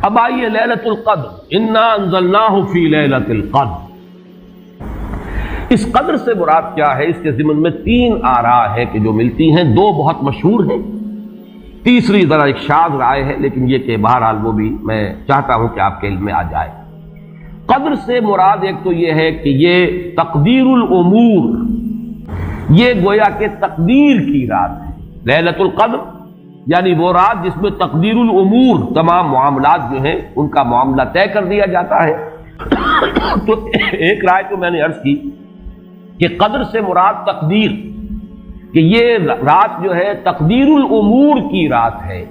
اب آئیے لیلۃ القدر، انا انزلناہ فی لیلۃ القدر، اس قدر سے مراد کیا ہے؟ اس کے ضمن میں تین آراء ہیں کہ جو ملتی ہیں، دو بہت مشہور ہیں، تیسری ذرا ایک شاذ رائے ہے، لیکن یہ کہ بہرحال وہ بھی میں چاہتا ہوں کہ آپ کے علم میں آ جائے۔ قدر سے مراد ایک تو یہ ہے کہ یہ تقدیر الامور، یہ گویا کہ تقدیر کی رات ہے۔ لیلۃ القدر یعنی وہ رات جس میں تقدیر الامور، تمام معاملات جو ہیں ان کا معاملہ طے کر دیا جاتا ہے۔ تو ایک رائے تو میں نے عرض کی کہ قدر سے مراد تقدیر، کہ یہ رات جو ہے تقدیر الامور کی رات ہے،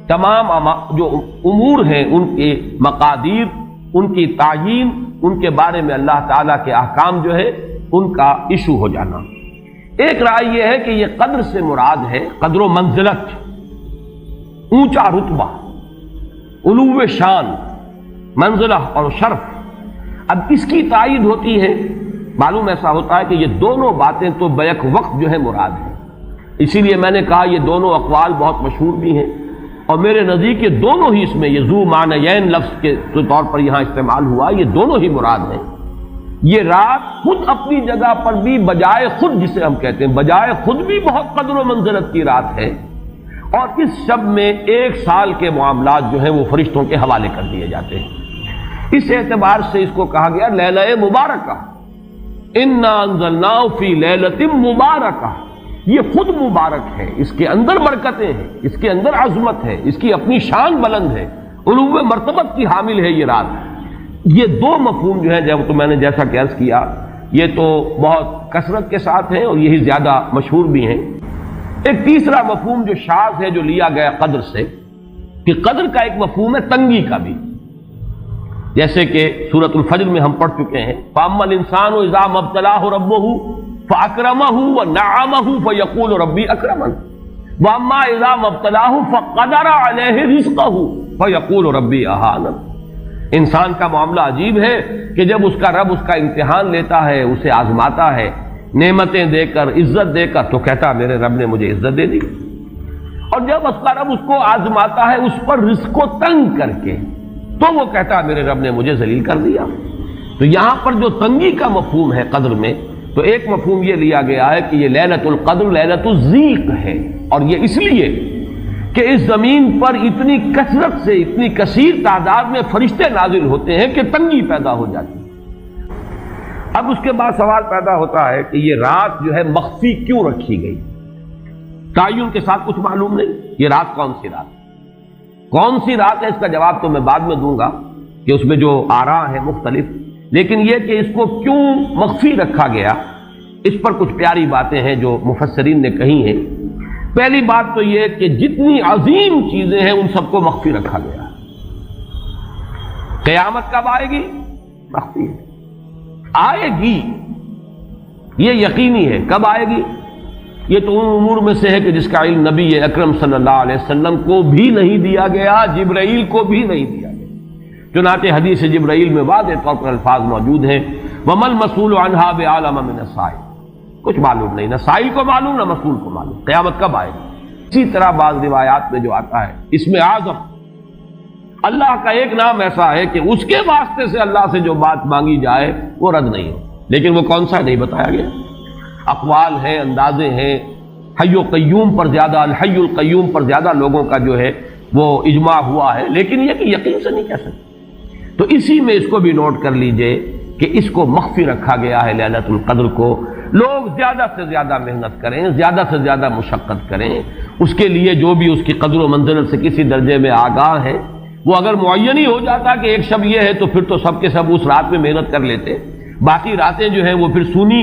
تمام جو امور ہیں ان کے مقادیر، ان کی تعیین، ان کے بارے میں اللہ تعالیٰ کے احکام جو ہے ان کا ایشو ہو جانا۔ ایک رائے یہ ہے کہ یہ قدر سے مراد ہے قدر و منزلت، اونچا رتبہ، علو شان، منزلہ اور شرف۔ اب اس کی تائید ہوتی ہے، معلوم ایسا ہوتا ہے کہ یہ دونوں باتیں تو بیک وقت جو ہے مراد ہیں، اسی لیے میں نے کہا یہ دونوں اقوال بہت مشہور بھی ہیں، اور میرے نزدیک یہ دونوں ہی اس میں، یہ ذو معنیین لفظ کے طور پر یہاں استعمال ہوا، یہ دونوں ہی مراد ہیں۔ یہ رات خود اپنی جگہ پر بھی بجائے خود، جسے ہم کہتے ہیں بجائے خود بھی بہت قدر و منزلت کی رات ہے، اور اس شب میں 1 سال کے معاملات جو ہیں وہ فرشتوں کے حوالے کر دیے جاتے ہیں۔ اس اعتبار سے اس کو کہا گیا لیلہ مبارکہ، انا انزلناہ فی لیلۃ مبارکہ، یہ خود مبارک ہے، اس کے اندر برکتیں ہیں، اس کے اندر عظمت ہے، اس کی اپنی شان بلند ہے، علو مرتبت کی حامل ہے یہ رات۔ یہ دو مفہوم جو ہیں، جب تو میں نے جیسا کہ عرض کیا یہ تو بہت کثرت کے ساتھ ہیں اور یہی زیادہ مشہور بھی ہیں۔ ایک تیسرا مفہوم جو شاذ ہے، جو لیا گیا قدر سے، کہ قدر کا ایک مفہوم ہے تنگی کا بھی، جیسے کہ سورۃ الفجر میں ہم پڑھ چکے ہیں، فَأَمَّا الْإِنسَانُ إِذَا مَا ابْتَلَاهُ رَبُّهُ فَأَكْرَمَهُ وَنَعَّمَهُ فَيَقُولُ رَبِّي أَكْرَمَنِ وَأَمَّا إِذَا مَا ابْتَلَاهُ فَقَدَرَ عَلَيْهِ رِزْقَهُ فَيَقُولُ رَبِّي أَهَانَنِ۔ انسان کا معاملہ عجیب ہے کہ جب اس کا رب اس کا امتحان لیتا ہے، اسے آزماتا ہے، نعمتیں دے کر، عزت دے کر، تو کہتا میرے رب نے مجھے عزت دے دی، اور جب اس کا رب اس کو آزماتا ہے اس پر رزق کو تنگ کر کے، تو وہ کہتا میرے رب نے مجھے ذلیل کر دیا۔ تو یہاں پر جو تنگی کا مفہوم ہے قدر میں، تو ایک مفہوم یہ لیا گیا ہے کہ یہ لیلۃ القدر لیلۃ الضیق ہے، اور یہ اس لیے کہ اس زمین پر اتنی کثرت سے، اتنی کثیر تعداد میں فرشتے نازل ہوتے ہیں کہ تنگی پیدا ہو جاتی ہے۔ اب اس کے بعد سوال پیدا ہوتا ہے کہ یہ رات جو ہے مخفی کیوں رکھی گئی؟ تعین کے ساتھ کچھ معلوم نہیں، یہ رات کون سی رات ہے؟ کون سی رات ہے اس کا جواب تو میں بعد میں دوں گا، کہ اس میں جو آراء ہیں مختلف، لیکن یہ کہ اس کو کیوں مخفی رکھا گیا، اس پر کچھ پیاری باتیں ہیں جو مفسرین نے کہی ہیں۔ پہلی بات تو یہ کہ جتنی عظیم چیزیں ہیں ان سب کو مخفی رکھا گیا۔ قیامت کب آئے گی؟ مخفی آئے گی، یہ یقینی ہے۔ کب آئے گی؟ یہ تو ان امور میں سے ہے کہ جس کا علم نبی اکرم صلی اللہ علیہ وسلم کو بھی نہیں دیا گیا، جبرائیل کو بھی نہیں دیا گیا۔ چنانچہ حدیث جبرائیل میں واضح طور پر الفاظ موجود ہیں، وَمَا الْمَسْئُولُ عَنْهَا بِأَعْلَمَ مِنَ السَّائِلِ، کچھ معلوم نہیں، نہ سائل کو معلوم نہ مسئول کو معلوم قیامت کب آئے گی۔ اسی طرح بعض روایات میں جو آتا ہے، اس میں اعظم، اللہ کا ایک نام ایسا ہے کہ اس کے واسطے سے اللہ سے جو بات مانگی جائے وہ رد نہیں ہو، لیکن وہ کون سا نہیں بتایا گیا۔ اقوال ہیں، اندازے ہیں، حی و قیوم پر زیادہ، الحی القیوم پر زیادہ لوگوں کا جو ہے وہ اجماع ہوا ہے، لیکن یہ کہ یقین سے نہیں کہہ سکتے۔ تو اسی میں اس کو بھی نوٹ کر لیجئے کہ اس کو مخفی رکھا گیا ہے لیلۃ القدر کو۔ لوگ زیادہ سے زیادہ محنت کریں، زیادہ سے زیادہ مشقت کریں، اس کے لیے جو بھی اس کی قدر و منزلت سے کسی درجے میں آگاہ ہے، وہ اگر معین ہی ہو جاتا کہ ایک شب یہ ہے تو پھر تو سب کے سب اس رات میں محنت کر لیتے، باقی راتیں جو ہیں وہ پھر سونی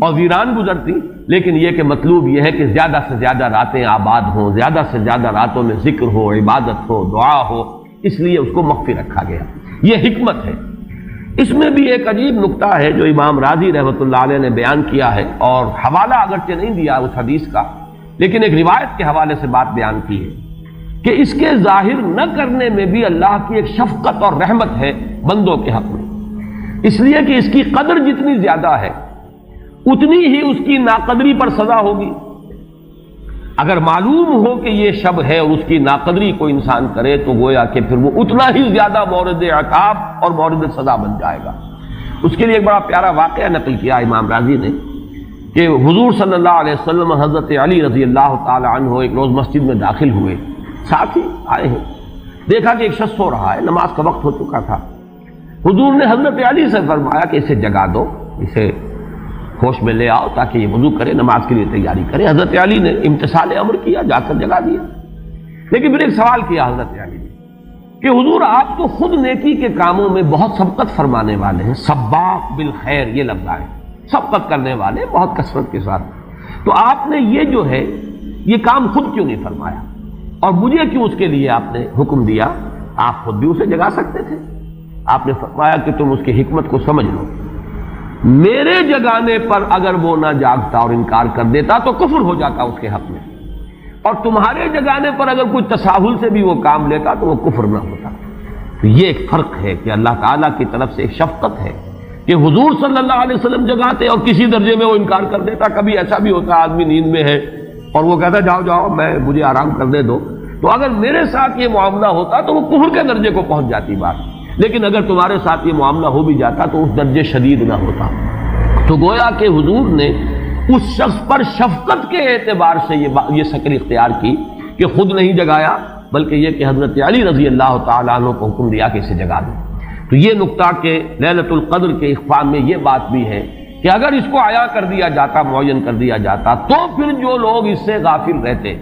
اور ویران گزرتی۔ لیکن یہ کہ مطلوب یہ ہے کہ زیادہ سے زیادہ راتیں آباد ہوں، زیادہ سے زیادہ راتوں میں ذکر ہو، عبادت ہو، دعا ہو، اس لیے اس کو مخفی رکھا گیا، یہ حکمت ہے۔ اس میں بھی ایک عجیب نکتہ ہے جو امام راضی رحمۃ اللہ علیہ نے بیان کیا ہے، اور حوالہ اگرچہ نہیں دیا اس حدیث کا، لیکن ایک روایت کے حوالے سے بات بیان کی ہے کہ اس کے ظاہر نہ کرنے میں بھی اللہ کی ایک شفقت اور رحمت ہے بندوں کے حق میں، اس لیے کہ اس کی قدر جتنی زیادہ ہے اتنی ہی اس کی ناقدری پر سزا ہوگی۔ اگر معلوم ہو کہ یہ شب ہے اور اس کی ناقدری کوئی انسان کرے تو گویا کہ پھر وہ اتنا ہی زیادہ مورد عقاب اور مورد سزا بن جائے گا۔ اس کے لیے ایک بڑا پیارا واقعہ نقل کیا امام راضی نے کہ حضور صلی اللہ علیہ وسلم حضرت علی رضی اللہ تعالی عنہ ایک روز مسجد میں داخل ہوئے، ساتھ ہی آئے ہیں، دیکھا کہ ایک شخص سو رہا ہے، نماز کا وقت ہو چکا تھا۔ حضور نے حضرت علی سے فرمایا کہ اسے جگا دو، اسے ہوش میں لے آؤ تاکہ یہ وضو کرے، نماز کے لیے تیاری کرے۔ حضرت علی نے امتثال امر کیا، جا کر جگا دیا۔ لیکن پھر ایک سوال کیا حضرت علی نے کہ حضور آپ تو خود نیکی کے کاموں میں بہت سبقت فرمانے والے ہیں، سباق بالخیر یہ لفظ ہے، سبقت کرنے والے بہت کثرت کے ساتھ، تو آپ نے یہ جو ہے یہ کام خود کیوں نہیں فرمایا اور مجھے کیوں اس کے لیے آپ نے حکم دیا؟ آپ خود بھی اسے جگا سکتے تھے۔ آپ نے فرمایا کہ تم اس کی حکمت کو سمجھ لو، میرے جگانے پر اگر وہ نہ جاگتا اور انکار کر دیتا تو کفر ہو جاتا اس کے حق میں، اور تمہارے جگانے پر اگر کوئی تساہل سے بھی وہ کام لیتا تو وہ کفر نہ ہوتا۔ تو یہ ایک فرق ہے کہ اللہ تعالیٰ کی طرف سے ایک شفقت ہے کہ حضور صلی اللہ علیہ وسلم جگاتے اور کسی درجے میں وہ انکار کر دیتا۔ کبھی ایسا بھی ہوتا آدمی نیند میں ہے اور وہ کہتا جاؤ جاؤ مجھے آرام کرنے دو، تو اگر میرے ساتھ یہ معاملہ ہوتا تو وہ کفر کے درجے کو پہنچ جاتی بات، لیکن اگر تمہارے ساتھ یہ معاملہ ہو بھی جاتا تو اس درجے شدید نہ ہوتا۔ تو گویا کہ حضور نے اس شخص پر شفقت کے اعتبار سے یہ شکل اختیار کی کہ خود نہیں جگایا، بلکہ یہ کہ حضرت علی رضی اللہ تعالیٰ عنہ کو حکم دیا کہ اسے جگا دو۔ تو یہ نقطہ کہ لیلۃ القدر کے اخفاء میں یہ بات بھی ہے کہ اگر اس کو عیاں کر دیا جاتا، معین کر دیا جاتا، تو پھر جو لوگ اس سے غافل رہتے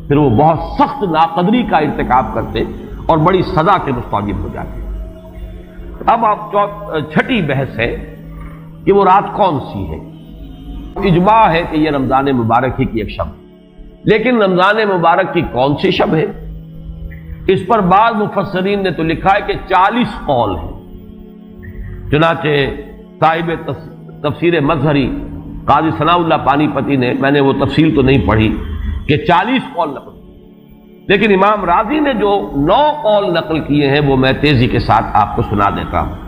پھر وہ بہت سخت ناقدری کا ارتکاب کرتے اور بڑی سزا کے مستوجب ہو جاتے۔ اب آپ چھٹی بحث ہے کہ وہ رات کون سی ہے۔ اجماع ہے کہ یہ رمضان مبارک ہی کی ایک شب، لیکن رمضان مبارک کی کون سی شب ہے اس پر بعض مفسرین نے تو لکھا ہے کہ 40 قول ہیں۔ چنانچہ صاحب تفسیر مظہری قاضی ثناء اللہ پانی پتی نے، میں نے وہ تفصیل تو نہیں پڑھی، کہ 40 قول نقل، لیکن امام راضی نے جو 9 قول نقل کیے ہیں وہ میں تیزی کے ساتھ آپ کو سنا دیتا ہوں۔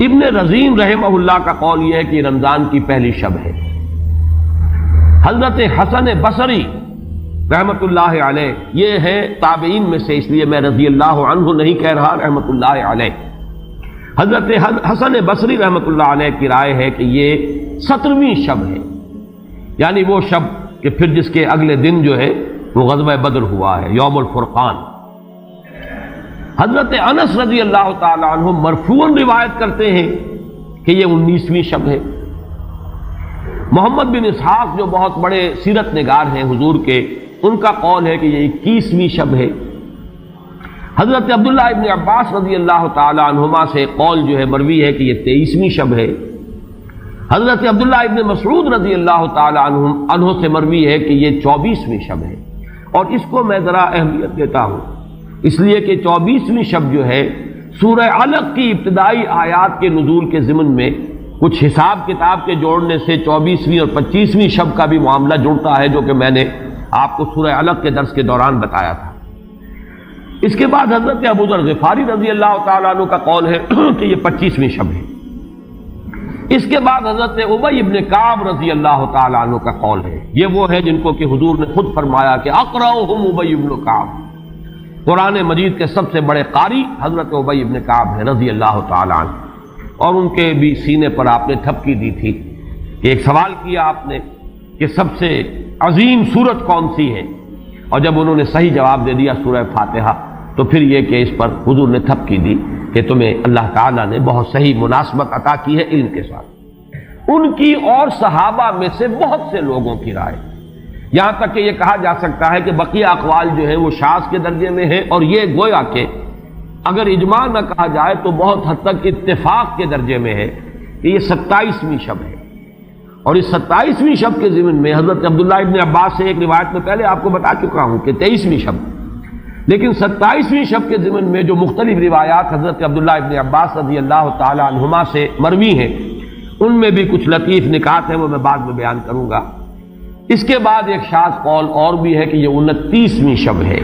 ابن رزین رحمہ اللہ کا قول یہ ہے کہ رمضان کی پہلی شب ہے۔ حضرت حسن بصری رحمت اللہ علیہ یہ ہے تابعین میں سے، اس لیے میں رضی اللہ عنہ نہیں کہہ رہا، رحمت اللہ علیہ۔ حضرت حسن بصری رحمت اللہ علیہ کی رائے ہے کہ یہ 17ویں شب ہے، یعنی وہ شب کہ پھر جس کے اگلے دن جو ہے وہ غزوہ بدر ہوا ہے، یوم الفرقان۔ حضرت انس رضی اللہ تعالی عنہ مرفوعاً روایت کرتے ہیں کہ یہ 19ویں شب ہے۔ محمد بن اسحاق جو بہت بڑے سیرت نگار ہیں حضور کے، ان کا قول ہے کہ یہ 21ویں شب ہے۔ حضرت عبداللہ ابن عباس رضی اللہ تعالی عنہما سے قول جو ہے مروی ہے کہ یہ 23ویں شب ہے۔ حضرت عبداللہ ابن مسعود رضی اللہ تعالی عنہ سے مروی ہے کہ یہ 24ویں شب ہے، اور اس کو میں ذرا اہمیت دیتا ہوں اس لیے کہ 24ویں شب جو ہے سورہ علق کی ابتدائی آیات کے نزول کے ضمن میں کچھ حساب کتاب کے جوڑنے سے 24ویں اور 25ویں شب کا بھی معاملہ جڑتا ہے، جو کہ میں نے آپ کو سورہ علق کے درس کے دوران بتایا تھا۔ اس کے بعد حضرت ابو ذر غفاری رضی اللہ تعالیٰ عنہ کا قول ہے کہ یہ 25ویں شب ہے۔ اس کے بعد حضرت ابی ابن کعب رضی اللہ تعالیٰ عنہ کا قول ہے، یہ وہ ہے جن کو کہ حضور نے خود فرمایا کہ اقرأہم ابی ابن کعب، قرآن مجید کے سب سے بڑے قاری حضرت ابی ابن کعب ہے رضی اللہ تعالیٰ عنہ، اور ان کے بھی سینے پر آپ نے ٹھپکی دی تھی کہ ایک سوال کیا آپ نے کہ سب سے عظیم سورت کون سی ہے، اور جب انہوں نے صحیح جواب دے دیا سورہ فاتحہ، تو پھر یہ کہ اس پر حضور نے تھپکی دی کہ تمہیں اللہ تعالیٰ نے بہت صحیح مناسبت عطا کی ہے علم کے ساتھ۔ ان کی اور صحابہ میں سے بہت سے لوگوں کی رائے، یہاں تک کہ یہ کہا جا سکتا ہے کہ بقیہ اقوال جو ہیں وہ شاذ کے درجے میں ہیں، اور یہ گویا کہ اگر اجماع نہ کہا جائے تو بہت حد تک اتفاق کے درجے میں ہے کہ یہ 27ویں شب ہے۔ اور اس 27ویں شب کے ضمن میں حضرت عبداللہ ابن عباس سے ایک روایت میں پہلے آپ کو بتا چکا ہوں کہ 23ویں شب، لیکن 27ویں شب کے ضمن میں جو مختلف روایات حضرت عبداللہ ابن عباس رضی اللہ تعالی عنہما سے مروی ہیں، ان میں بھی کچھ لطیف نکات ہیں، وہ میں بعد میں بیان کروں گا۔ اس کے بعد ایک شاذ قول اور بھی ہے کہ یہ 29ویں شب ہے۔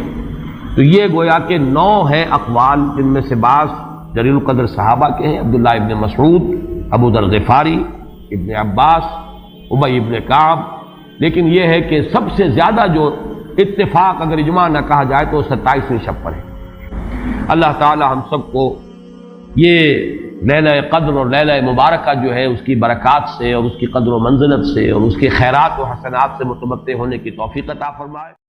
تو یہ گویا کہ 9 ہیں اقوال، جن میں سے بعض جلیل القدر صحابہ کے ہیں، عبداللہ ابن مسعود، ابو ذر غفاری، ابن عباس، ابی ابن کعب، لیکن یہ ہے کہ سب سے زیادہ جو اتفاق اگر اجماع نہ کہا جائے تو 27ویں شب پر ہے۔ اللہ تعالی ہم سب کو یہ لیلہ قدر اور لیلہ مبارکہ جو ہے اس کی برکات سے اور اس کی قدر و منزلت سے اور اس کے خیرات و حسنات سے متمتع ہونے کی توفیق عطا فرمائے۔